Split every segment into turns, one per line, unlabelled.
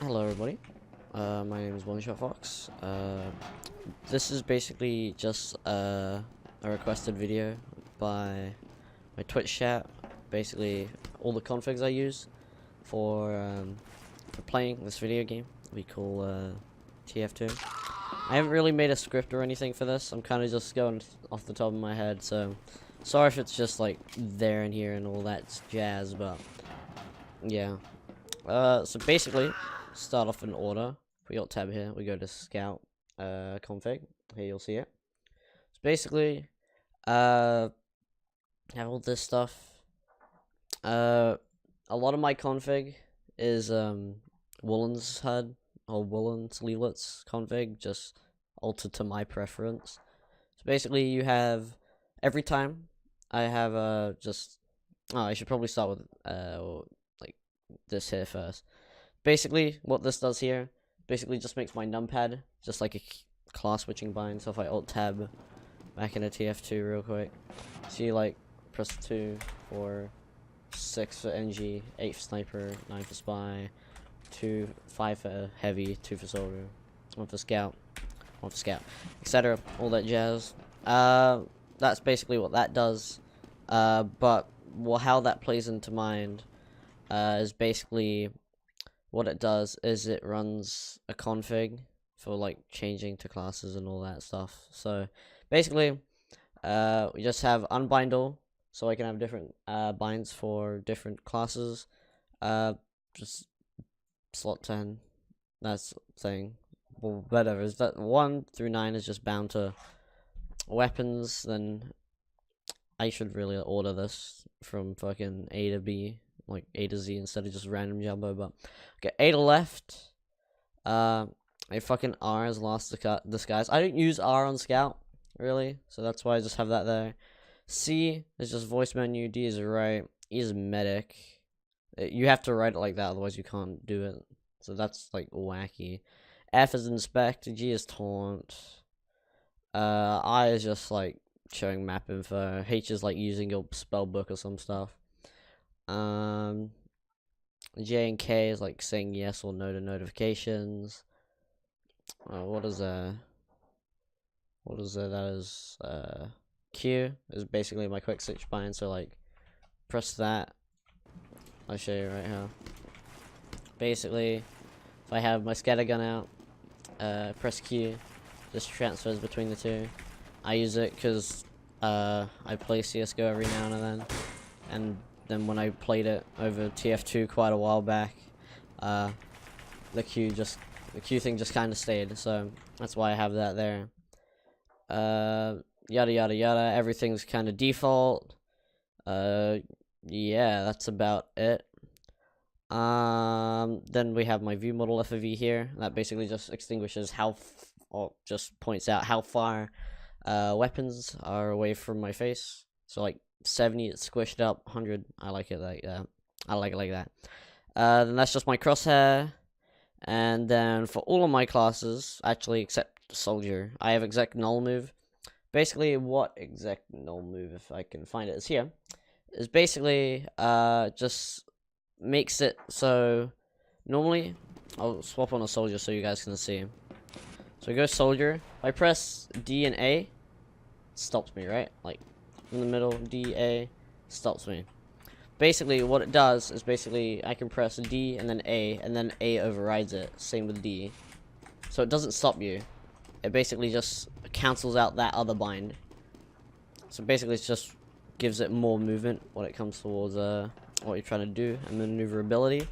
Hello everybody, my name is One Shot Fox. This is basically just a requested video by my Twitch chat. Basically, all the configs I use for playing this video game we call TF2. I haven't really made a script or anything for this. I'm kind of just going off the top of my head, so sorry if it's just like there and here and all that jazz, but yeah. So basically, start off in order. We got tab here. We go to scout config. Here you'll see it. So basically, have all this stuff. A lot of my config is Woolen's HUD or Woolen's leaflets config, just altered to my preference. So basically, you have every time I have just. Oh, I should probably start with like this here first. Basically, what this does here, basically just makes my numpad just like a class switching bind. So if I alt tab back into TF2 real quick, see like press 2 for 6 for Engi, 8 for sniper, 9 for spy, 5 for heavy, 2 for soldier, 1 for scout, etc. All that jazz. That's basically what that does. But how that plays into mind is basically what it does is it runs a config for like changing to classes and all that stuff. So basically, we just have unbind all, so I can have different binds for different classes. Just slot 10. That's thing. Well, whatever. Is that 1 through 9 is just bound to weapons? Then I should really order this from fucking A to B, like A to Z instead of just random jumbo. But okay, A to left. A fucking R is lost disguise. I don't use R on scout really, so that's why I just have that there. C is just voice menu. D is right. E is medic. You have to write it like that, otherwise you can't do it. So that's like wacky. F is inspect. G is taunt. I is just like showing map info. H is like using your spell book or some stuff. J and K is like saying yes or no to notifications. What is that? That is Q is basically my quick switch bind. So like, press that. I'll show you right here. Basically, if I have my scatter gun out, press Q, just transfers between the two. I use it because I play CS:GO every now and then when I played it over TF2 quite a while back, the Q thing just kind of stayed, so that's why I have that there. Yada yada yada. Everything's kind of default. Yeah, that's about it. Then we have my Viewmodel FOV here. That basically just extinguishes or just points out how far weapons are away from my face. So like 70, it's squished up. 100, I like it like that. I like it like that. Then that's just my crosshair. And then for all of my classes, actually except soldier, I have Exec NullMove. Basically, what Exec NullMove, if I can find it, is here. Is basically just makes it so normally I'll swap on a soldier so you guys can see. So I go soldier. If I press D and A, stops me, right? Like in the middle, D, A, stops me. Basically, what it does is basically I can press D and then A overrides it. Same with D. So it doesn't stop you. It basically just cancels out that other bind. So basically, it just gives it more movement when it comes towards what you're trying to do and maneuverability.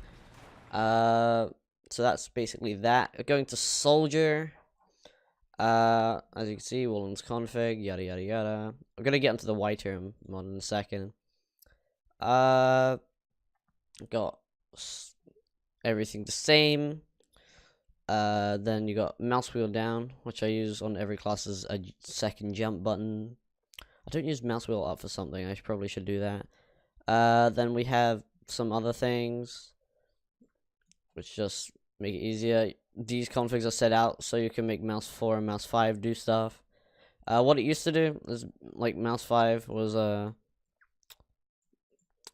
So that's basically that. Going to soldier. As you can see, Woolen's config, yada yada yada. We're gonna get into the Yyturims mod in a second. Got everything the same. Then you got mouse wheel down, which I use on every class as a second jump button. I don't use mouse wheel up for something. I probably should do that. Then we have some other things, which just make it easier. These configs are set out so you can make mouse 4 and mouse 5 do stuff. What it used to do is like mouse 5 was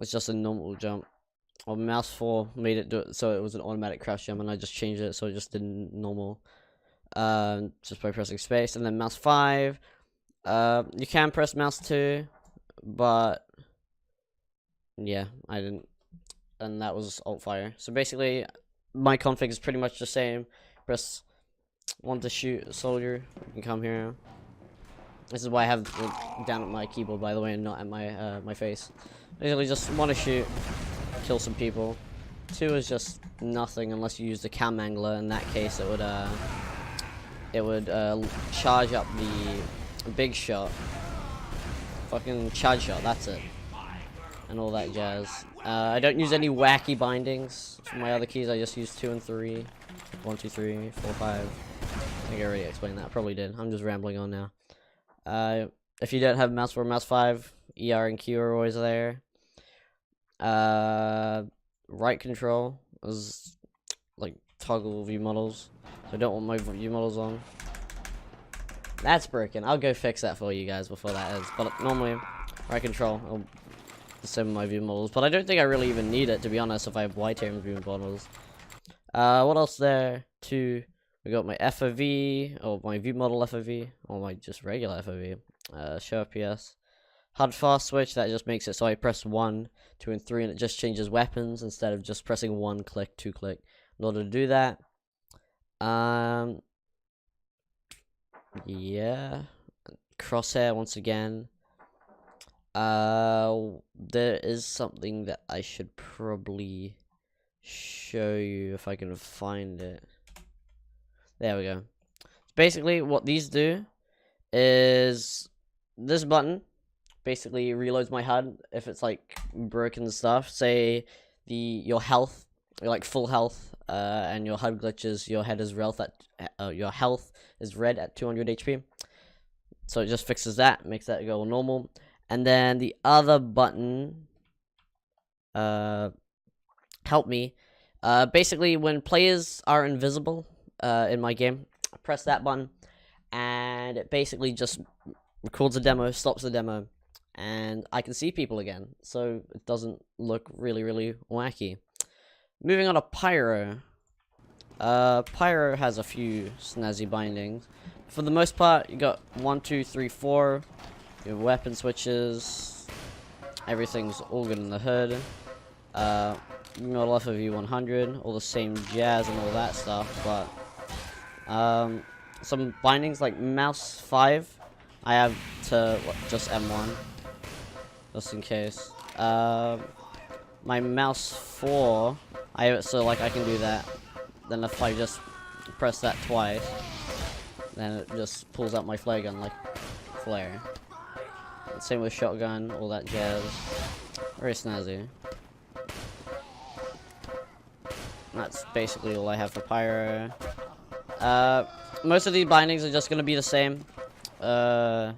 it's just a normal jump or mouse 4 made it do it so it was an automatic crouch jump, and I just changed it so it just did normal, just by pressing space. And then mouse 5, you can press mouse 2, but yeah, I didn't, and that was alt fire. So basically my config is pretty much the same. Press 1 to shoot a soldier, you can come here. This is why I have it down at my keyboard, by the way, and not at my my face. Basically just 1 to shoot, kill some people. 2 is just nothing unless you use the cam angler. In that case, it would charge up the big shot, fucking charge shot. That's it, and all that jazz. I don't use any wacky bindings for my other keys. I just use 2 and 3, 1, 2, 3, 4, 5. I think I already explained that. Probably did. I'm just rambling on now. If you don't have mouse 4, mouse 5, ER and Q are always there. Right control is like toggle view models. So I don't want my view models on. That's broken. I'll go fix that for you guys before that ends. But normally, right control, I'll disable my view models. But I don't think I really even need it, to be honest, if I have Yyturims view models. What else there? We got my FOV, or my view model FOV, or my just regular FOV. Show FPS. HUD fast switch, that just makes it so I press 1, 2, and 3, and it just changes weapons instead of just pressing 1 click, 2 click. In order to do that, yeah, crosshair once again. There is something that I should probably show you if I can find it. There we go. Basically, what these do is this button basically reloads my HUD if it's like broken stuff. Say your health, like full health, and your HUD glitches. Your head is your health is red at 200 HP. So it just fixes that, makes that go normal. And then the other button, help me. Basically, when players are invisible in my game, I press that button, and it basically just records a demo, stops the demo, and I can see people again, so it doesn't look really, really wacky. Moving on to Pyro. Pyro has a few snazzy bindings. For the most part, you got 1, 2, 3, 4. Your weapon switches. Everything's all good in the hood. Model FOV 100, all the same jazz and all that stuff, but some bindings like mouse 5, I have to just M1, just in case. My mouse 4, I have it so like I can do that. Then if I just press that twice, then it just pulls out my flare gun like flare. Same with shotgun, all that jazz. Very snazzy. That's basically all I have for Pyro. Most of these bindings are just gonna be the same. Yeah,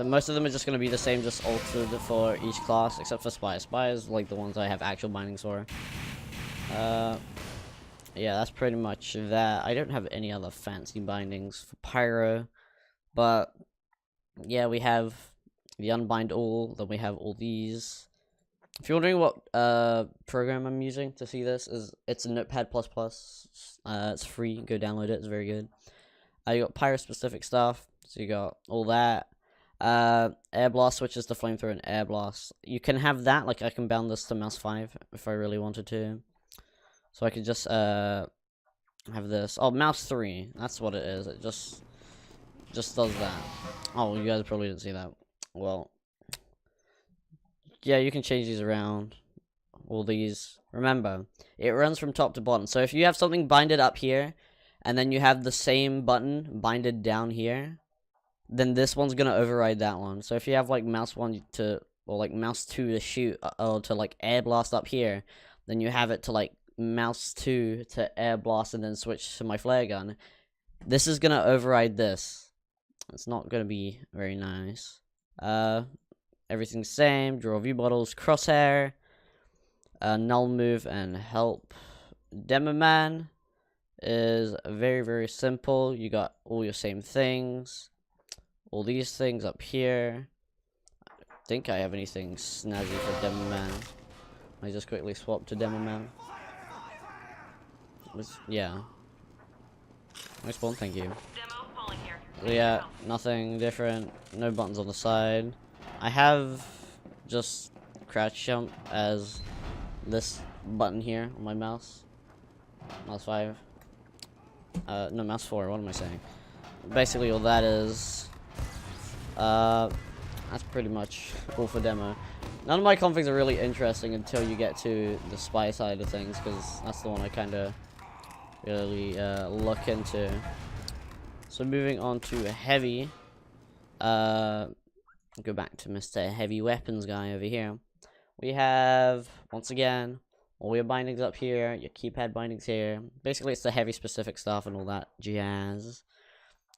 most of them are just gonna be the same, just altered for each class, except for Spy. Spy is like the ones I have actual bindings for. Yeah, that's pretty much that. I don't have any other fancy bindings for Pyro, but yeah, we have the unbind all, then we have all these. If you're wondering what program I'm using to see this, it's a Notepad++. It's free, go download it, it's very good. You got Pyro specific stuff, so you got all that. Air blast switches to flamethrower and air blast. You can have that, like I can bound this to mouse 5 if I really wanted to. So I could just have this. Oh, mouse 3, that's what it is. It just does that. Oh, you guys probably didn't see that. Well, yeah, you can change these around. All these. Remember, it runs from top to bottom. So if you have something binded up here, and then you have the same button binded down here, then this one's gonna override that one. So if you have like mouse 1 to, or like mouse 2 to shoot, or to like air blast up here, then you have it to like mouse 2 to air blast and then switch to my flare gun. This is gonna override this. It's not gonna be very nice. Everything's same. Draw view models, crosshair, NullMove, and help. Demo man is very, very simple. You got all your same things. All these things up here. I don't think I have anything snazzy for demo man. I just quickly swap to demo man. Yeah. Nice one, thank you. So yeah, nothing different. No buttons on the side. I have just crouch jump as this button here on my mouse. Mouse 5. No, mouse 4. What am I saying? Basically, all that is. That's pretty much all for demo. None of my configs are really interesting until you get to the spy side of things, because that's the one I kind of really look into. So moving on to heavy. Go back to Mr. Heavy Weapons guy over here. We have, once again, all your bindings up here, your keypad bindings here. Basically, it's the heavy specific stuff and all that jazz.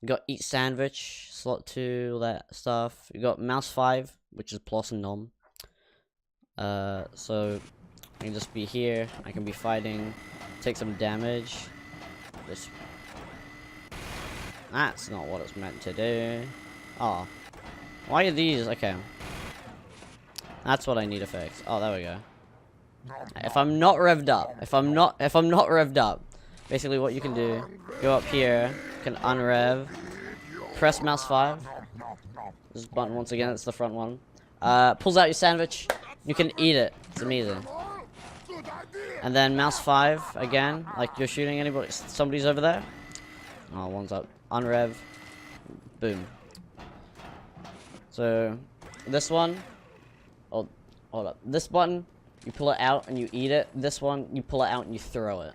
You got Eat Sandwich, slot 2, all that stuff. You got mouse 5, which is plus and nom. So I can just be here. I can be fighting, take some damage. This. That's not what it's meant to do. Oh, why are these? Okay, that's what I need to fix. Oh, there we go. If I'm not revved up, if I'm not revved up, basically what you can do, go up here, you can unrev, press mouse 5. This button once again, it's the front one. Pulls out your sandwich, you can eat it. It's amazing. And then mouse 5 again, like you're shooting anybody, somebody's over there. Oh, one's up. Unrev, boom. So this one, oh, hold up. This button, you pull it out and you eat it. This one, you pull it out and you throw it.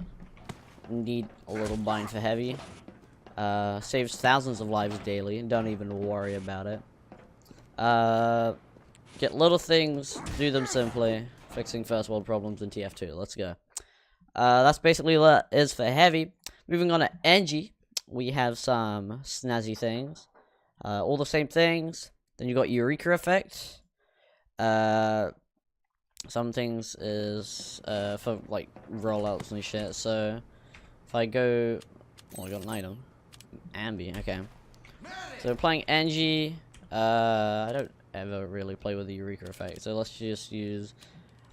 You need a little bind for heavy. Saves thousands of lives daily. Don't even worry about it. Get little things, do them simply. Fixing first world problems in TF2. Let's go. That's basically what it is for heavy. Moving on to Engi, we have some snazzy things. All the same things. Then you got Yyturims effect. Some things is for like rollouts and shit. So if I go, oh, I got an item, Ambi. Okay. So we're playing Engi. I don't ever really play with the Yyturims effect. So let's just use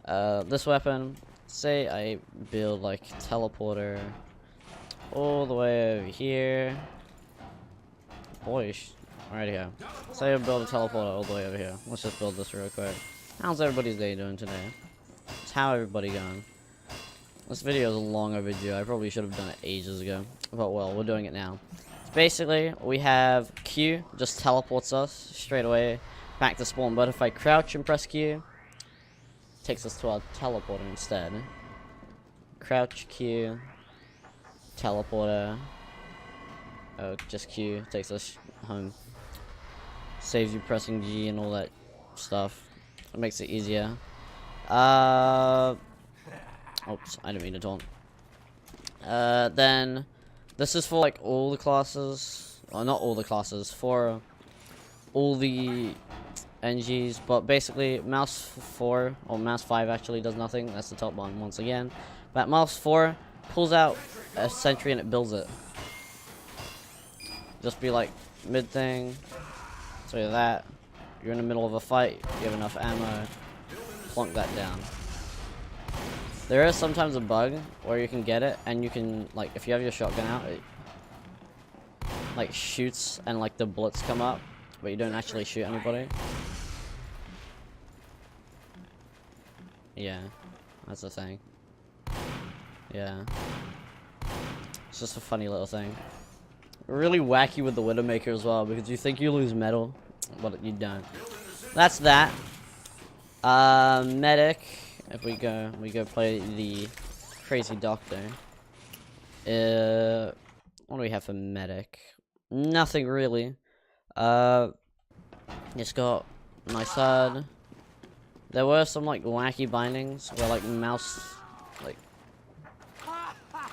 this weapon. Say I build like teleporter all the way over here. Boy, right here. Say I build a teleporter all the way over here. Let's just build this real quick. How's everybody's day doing today? It's how everybody going? This video is long overdue. I probably should have done it ages ago. But well, we're doing it now. Basically, we have Q, just teleports us straight away back to spawn. But if I crouch and press Q, it takes us to our teleporter instead. Crouch, Q, teleporter. Oh, just Q, takes us home. Saves you pressing G and all that stuff. It makes it easier. Oops, I didn't mean to taunt. Then this is for like all the classes. Well, not all the classes, for all the Engis, but basically mouse 4 or mouse 5 actually does nothing. That's the top one once again. But mouse 4 pulls out a sentry and it builds it. Just be like mid thing. So that you're in the middle of a fight, you have enough ammo, plunk that down. There is sometimes a bug where you can get it and you can, like, if you have your shotgun out, it like shoots and like the bullets come up, but you don't actually shoot anybody. Yeah, that's the thing. Yeah, it's just a funny little thing. Really wacky with the Widowmaker as well, because you think you lose metal, but you don't. That's that. Medic. If we go play the crazy doctor. What do we have for medic? Nothing really. Just got nice HUD. There were some like wacky bindings where like mouse, like.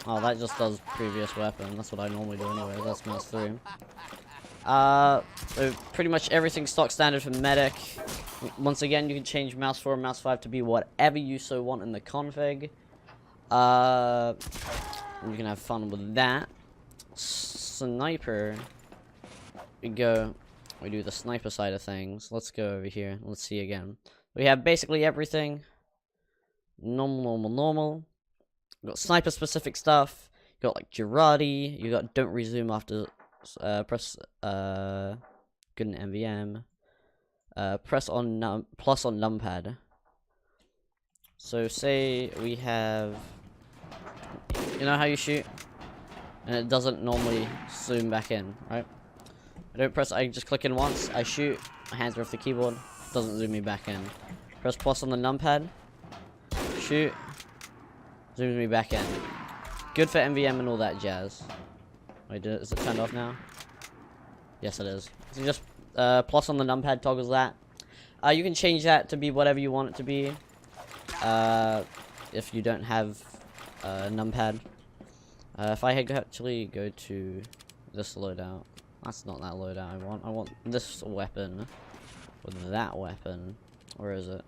Oh, that just does previous weapon. That's what I normally do anyway. That's mouse 3. So pretty much everything stock standard for medic. Once again, you can change mouse 4 and mouse 5 to be whatever you so want in the config. You can have fun with that. Sniper. We do the sniper side of things. Let's go over here. Let's see again. We have basically everything. normal. You got sniper specific stuff. You got like Girardi. You got don't resume after press good in NVM. Press on plus on numpad. So say we have, you know how you shoot, and it doesn't normally zoom back in, right? I don't press. I just click in once. I shoot. My hands are off the keyboard. Doesn't zoom me back in. Press plus on the numpad. Shoot. Zooms me back in. Good for NVM and all that jazz. Wait, is it turned off now? Yes, it is. So you just plus on the numpad toggles that. You can change that to be whatever you want it to be. If you don't have numpad. If I actually go to this loadout, that's not that loadout I want. I want this weapon with that weapon. Where is it?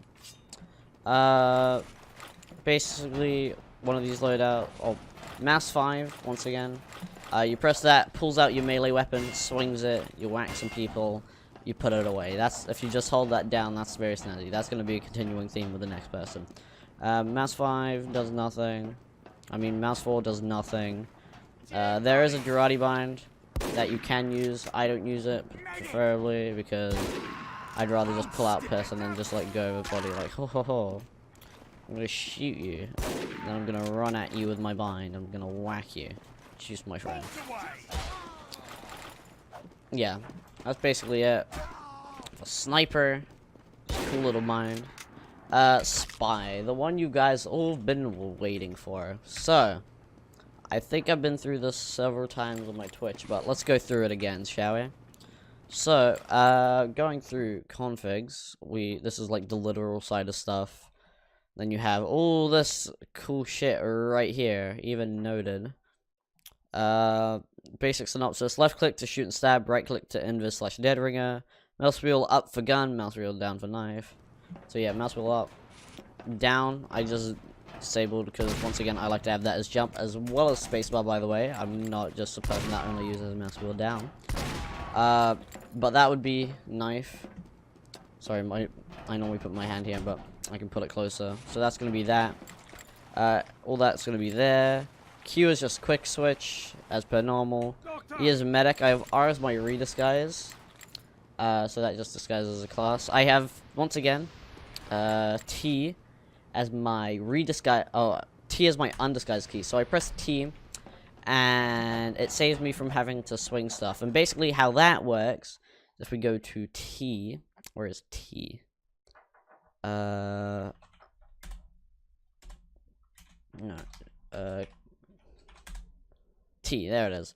Basically one of these loadout. Oh, Mouse 5 once again. You press that, pulls out your melee weapon, swings it, you whack some people, you put it away. That's if you just hold that down. That's very snazzy. That's going to be a continuing theme with the next person. Mouse 5 does nothing. I mean, Mouse 4 does nothing. There is a Girardi bind that you can use. I don't use it, preferably, because I'd rather just pull out piss and then just like go over body like, ho ho ho. I'm gonna shoot you. Then I'm gonna run at you with my bind. I'm gonna whack you. Choose my friend. Yeah, that's basically it. For sniper, cool little bind. Spy, the one you guys all have been waiting for. So, I think I've been through this several times on my Twitch, but let's go through it again, shall we? So, going through configs, this is like the literal side of stuff. Then you have all this cool shit right here, even noted. Basic synopsis: left click to shoot and stab, right click to invis / dead ringer, mouse wheel up for gun, mouse wheel down for knife. So yeah, mouse wheel up, down. I just disabled because once again I like to have that as jump as well as spacebar. By the way, I'm not just a person that only uses mouse wheel down. But that would be knife. Sorry, I normally put my hand here, but I can put it closer. So that's gonna be that. All that's gonna be there. Q is just quick switch as per normal. E is medic. I have R as my redisguise. So that just disguises a class. I have once again T as my redisguise. Oh, T is my undisguised key. So I press T, and it saves me from having to swing stuff. And basically, how that works, if we go to T, where is T? No. T, there it is.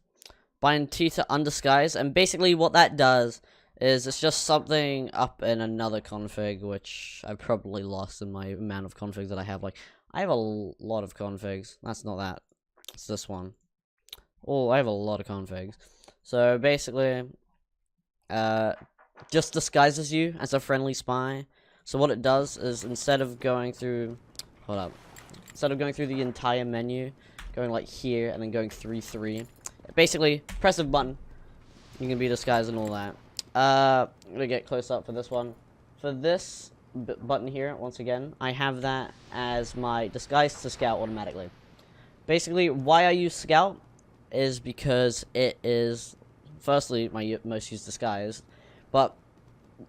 Bind T to undisguise, and basically what that does is it's just something up in another config, which I've probably lost in my amount of configs that I have. Like, I have a lot of configs. That's not that. It's this one. Oh, I have a lot of configs. So basically, just disguises you as a friendly spy. So what it does is instead of going through, instead of going through the entire menu, going like here and then going 3-3, basically press a button, you can be disguised and all that. I'm gonna get close up for this one. For this button here, once again, I have that as my disguise to scout automatically. Basically, why I use scout is because it is, firstly, my most used disguise, but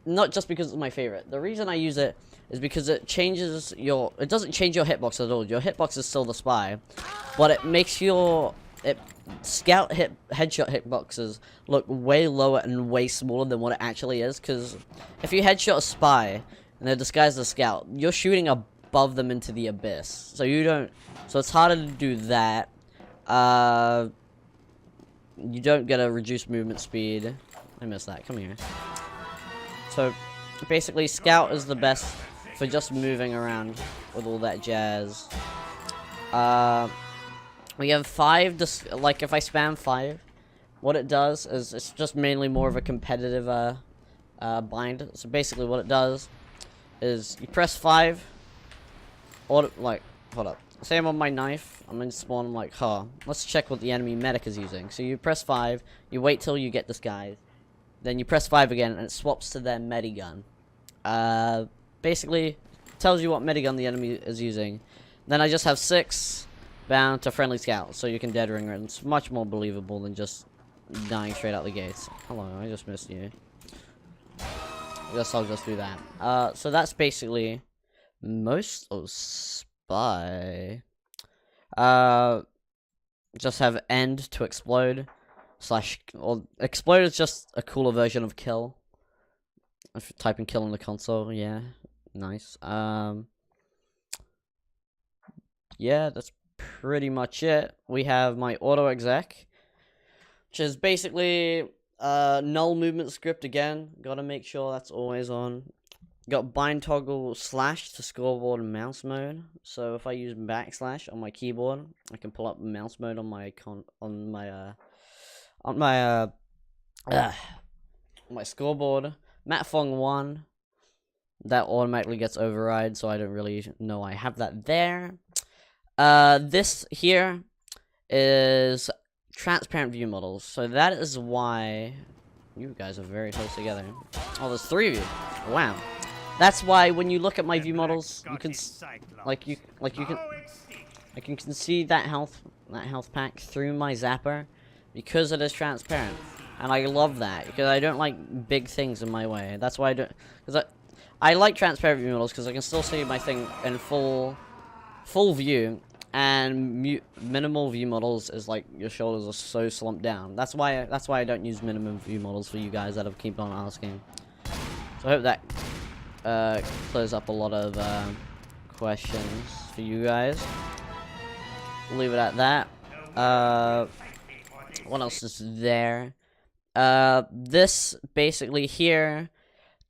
not just because it's my favorite. The reason I use it is because it changes your, it doesn't change your hitbox at all. Your hitbox is still the spy, but it makes your scout headshot hitboxes look way lower and way smaller than what it actually is. Because if you headshot a spy and they're disguised as a scout, you're shooting above them into the abyss. So you don't, so it's harder to do that. You don't get a reduced movement speed. I missed that. Come here. So basically, scout is the best for just moving around with all that jazz. We have 5, like if I spam 5, what it does is it's just mainly more of a competitive bind. So basically what it does is you press 5, or like, hold up. Say I'm on my knife, I'm in spawn, I'm like, let's check what the enemy medic is using. So you press 5, you wait till you get disguised, then you press 5 again, and it swaps to their medigun. Basically, tells you what medigun the enemy is using, Then I just have 6 bound to friendly scouts, so you can dead ringer, and it's much more believable than just dying straight out the gates. Hello, I just missed you. I guess I'll just do that. So that's basically most of Spy. Just have end to explode. Or explode is just a cooler version of kill. If you type in kill on the console, yeah. Nice. Yeah, that's pretty much it. We have my Autoexec, which is basically null movement script again. Gotta make sure that's always on. Got bind toggle slash to scoreboard and mouse mode. So if I use backslash on my keyboard, I can pull up mouse mode on my my scoreboard. Matfong 1, that automatically gets override, so I don't really know I have that there. This here is transparent view models, so that is why you guys are very close together. Oh, there's 3 of you. Wow. That's why when you look at my view models, you can I can see that health pack through my zapper because it is transparent, and I love that because I don't like big things in my way. That's why I don't, because I like transparent view models because I can still see my thing in full view, and minimal view models is like your shoulders are so slumped down. That's why I don't use minimum view models for you guys that have keep on asking. So I hope that clears up a lot of questions for you guys. We'll leave it at that. What else is there? This basically here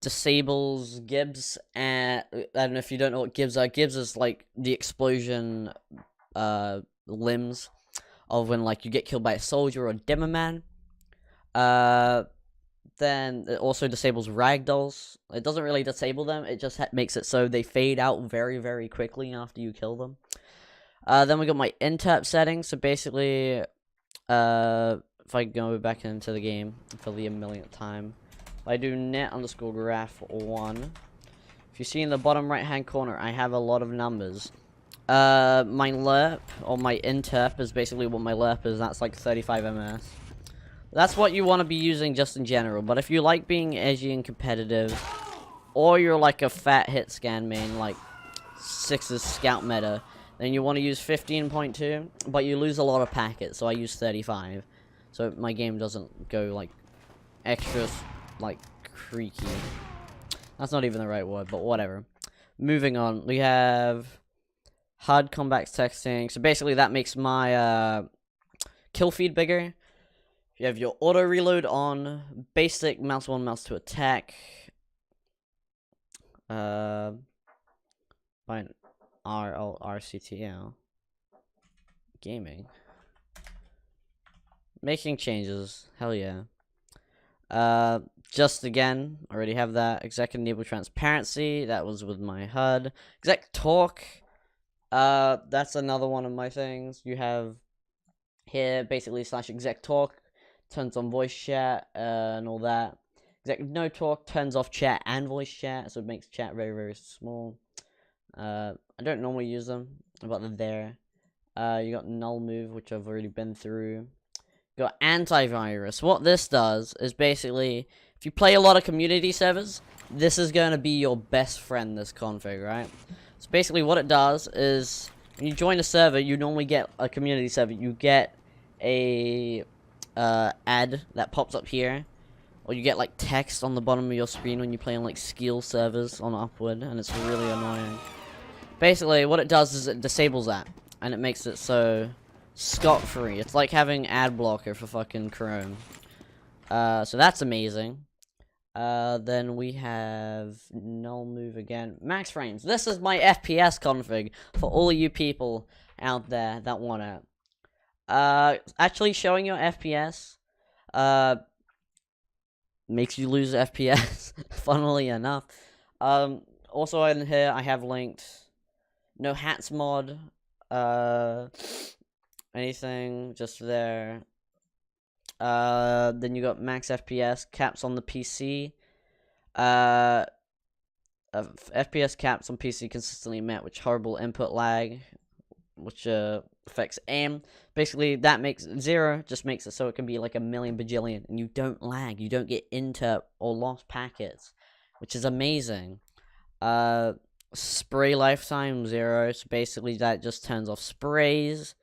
disables Gibs, and I don't know if you don't know what Gibs are. Gibs is like the explosion limbs of when like you get killed by a soldier or a dimmer man. Then it also disables Ragdolls. It doesn't really disable them, it just makes it so they fade out very, very quickly after you kill them. Then we got my Interp settings. So basically, if I go back into the game for the millionth time, if I do net_graph1, if you see in the bottom right hand corner, I have a lot of numbers. My lerp, or my Interp, is basically what my lerp is. That's like 35 ms. That's what you want to be using just in general. But if you like being edgy and competitive, or you're like a fat hit scan main, like 6's scout meta, then you want to use 15.2, but you lose a lot of packets, so I use 35. So my game doesn't go like extra, like, creaky. That's not even the right word, but whatever. Moving on, we have HUD combat texting. So basically that makes my kill feed bigger. You have your auto reload on, basic mouse 1, mouse 2 attack. By an RCTL. Gaming. Making changes. Hell yeah. Just again, already have that. Exec enable transparency. That was with my HUD. Exec talk. That's another one of my things. You have here basically /exec talk. Turns on voice chat and all that. Exec NoTalk turns off chat and voice chat, so it makes chat very, very small. I don't normally use them, but they're there. You got NullMove, which I've already been through. You got AntiVirus. What this does is basically, if you play a lot of community servers, this is going to be your best friend, this config, right? So basically what it does is, when you join a server, you normally get a community server, you get a ad that pops up here, or you get like text on the bottom of your screen when you play on like skill servers on Upward, and it's really annoying. Basically what it does is it disables that, and it makes it so scot-free. It's like having ad blocker for fucking Chrome. So that's amazing. Then we have NullMove again. Max frames. This is my FPS config for all of you people out there that want it. Actually showing your FPS, makes you lose FPS, funnily enough. Also in here, I have linked no hats mod, anything, just there. Then you got max FPS, caps on the PC. FPS caps on PC consistently met with horrible input lag. which affects aim. Basically, that makes 0, just makes it so it can be like a million bajillion, and you don't lag, you don't get interp or lost packets, which is amazing. Spray lifetime 0, so basically that just turns off sprays.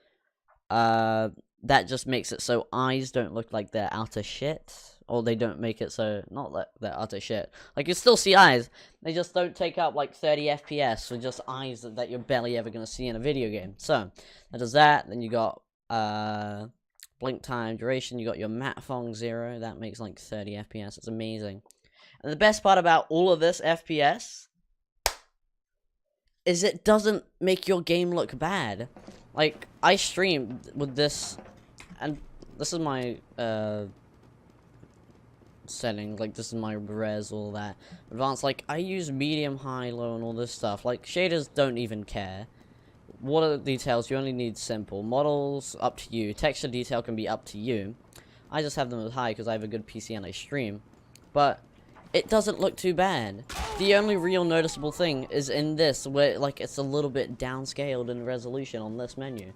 That just makes it so eyes don't look like they're out of shit. Or they don't make it so, not that they're utter shit. Like, you still see eyes, they just don't take up like 30 FPS, or just eyes that you're barely ever gonna see in a video game. So, that does that. Then you got, blink time, duration, you got your matte fong 0, that makes like 30 FPS, it's amazing. And the best part about all of this FPS is it doesn't make your game look bad. Like, I stream with this, and this is my, settings, like this is my res, all that advanced. Like, I use medium, high, low, and all this stuff. Like, shaders don't even care. Water details, you only need simple. Models, up to you. Texture detail can be up to you. I just have them as high because I have a good PC and I stream, but it doesn't look too bad. The only real noticeable thing is in this, where like it's a little bit downscaled in resolution on this menu.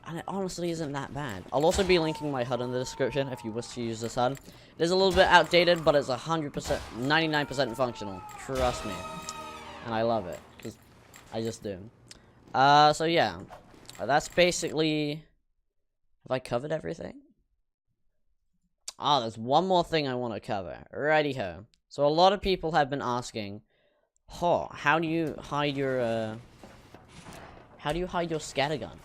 And it honestly isn't that bad. I'll also be linking my HUD in the description if you wish to use this HUD. It is a little bit outdated, but it's 100%, 99% functional. Trust me. And I love it, because I just do. So yeah. That's basically... Have I covered everything? Ah, there's one more thing I want to cover. Righty-ho. So a lot of people have been asking, how do you hide your, scattergun?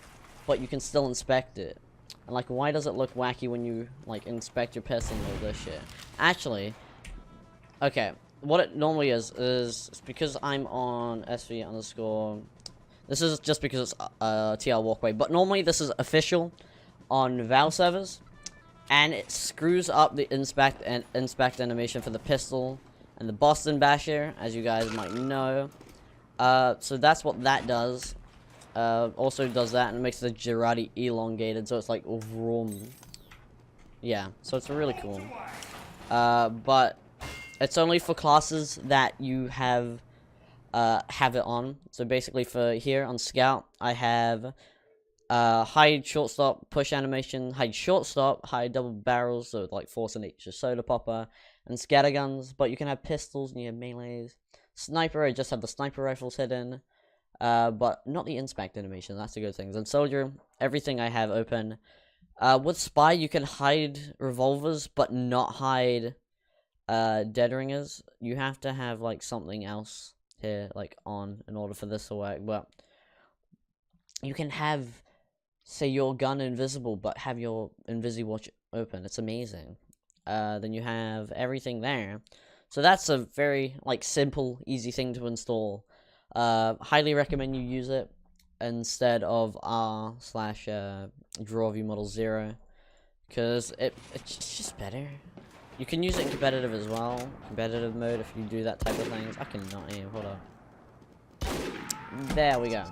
But you can still inspect it. And like, why does it look wacky when you like inspect your pistol and all this shit? Actually, okay, what it normally is it's because I'm on SV underscore. This is just because it's TL walkway, but normally this is official on Valve servers, and it screws up the inspect animation for the pistol and the Boston Basher, as you guys might know. So that's what that does. Also does that and makes the Girardi elongated, so it's like vroom. Yeah, so it's really cool. But it's only for classes that you have it on. So basically for here on Scout, I have hide shortstop, push animation, hide shortstop, hide double barrels, so like Force and H, soda popper, and scatterguns. But you can have pistols and you have melees. Sniper, I just have the sniper rifles hidden. But not the inspect animation, that's a good thing. And soldier, everything I have open. With spy, you can hide revolvers, but not hide, dead ringers. You have to have, like, something else here, like, on, in order for this to work. But you can have, say, your gun invisible, but have your Invisi-Watch open. It's amazing. Then you have everything there. So that's a very, like, simple, easy thing to install. Highly recommend you use it instead of r/draw Viewmodels 0, because it's just better. You can use it in competitive as well, competitive mode, if you do that type of things. I cannot aim, hold up. There we go.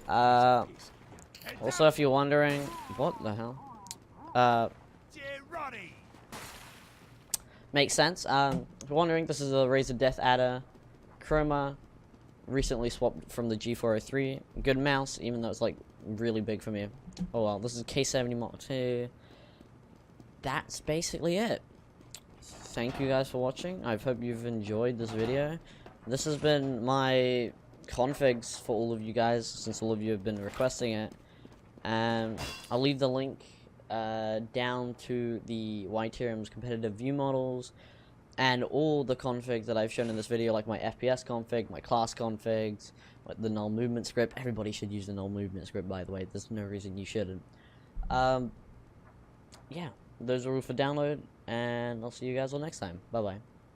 Also, if you're wondering, what the hell? Makes sense. If you're wondering, this is a Razor Death Adder Chroma. Recently swapped from the G403. Good mouse, even though it's like really big for me. Oh well, this is K70 Mark II. That's basically it. Thank you guys for watching. I hope you've enjoyed this video. This has been my configs for all of you guys, since all of you have been requesting it. And I'll leave the link down to the Yyturims competitive view models, and all the configs that I've shown in this video, like my FPS config, my class configs, like the null movement script. Everybody should use the null movement script, by the way. There's no reason you shouldn't. Yeah, those are all for download, and I'll see you guys all next time. Bye-bye.